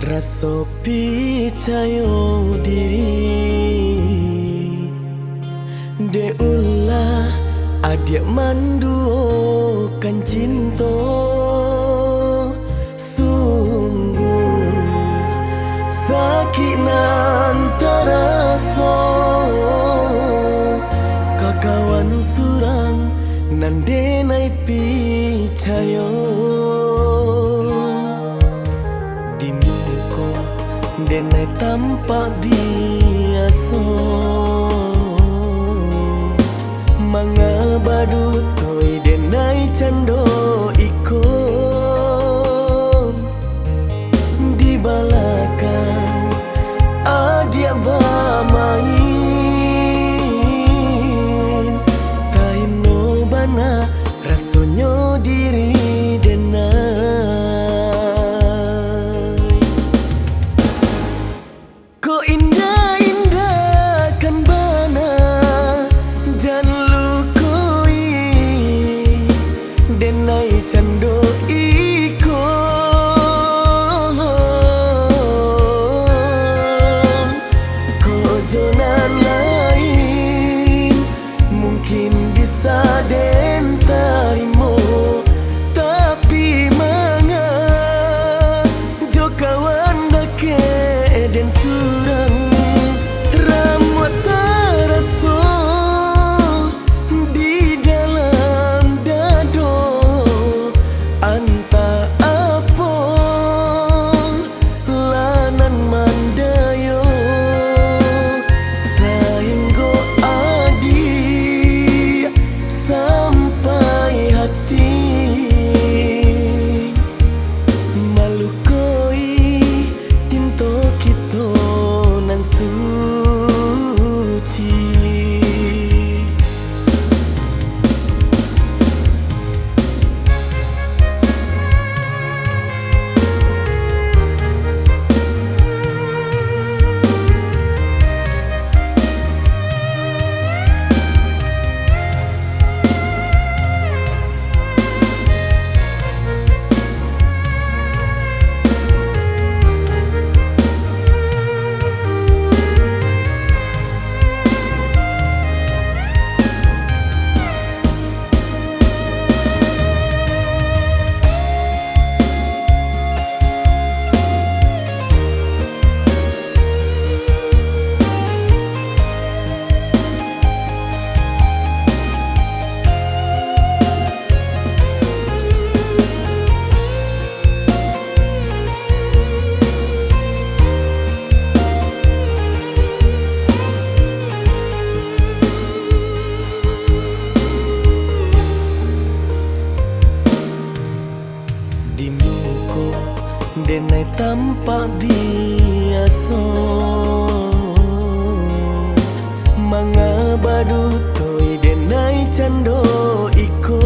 Rasa percaya diri de ulah adik mandukan cinta sungguh sakit nan terasa kakawan surang nan denai percaya di muka denai tampak biasa mangabadu toy denai cando ikon dibalakan adia bamain taino bana rasonyo diri denai ko indah-indah kan bana dan denai cando iko ko jonan lain mungkin bisa den tarimo tapi manga jo kawan dake den surang ramut taraso di dalam dado anta apa lanan mandayo sainggo adi sampai hati malukoi tinto kito nan suci. Di muka denai tampak biasa mangabadu toy denai cando ikon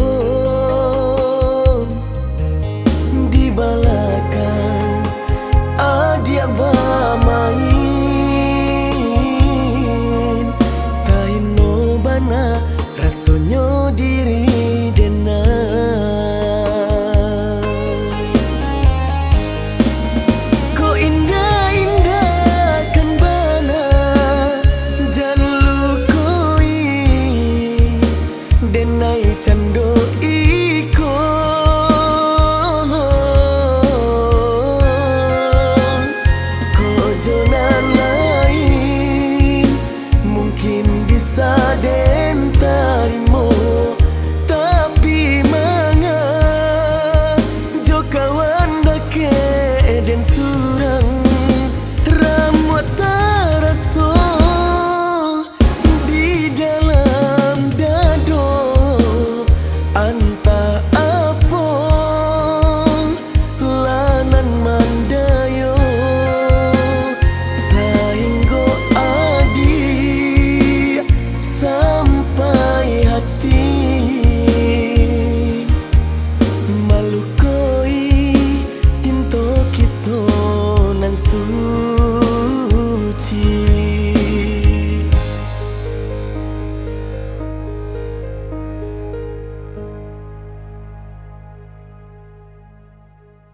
dibalakan adia bamain taino bana rasonyo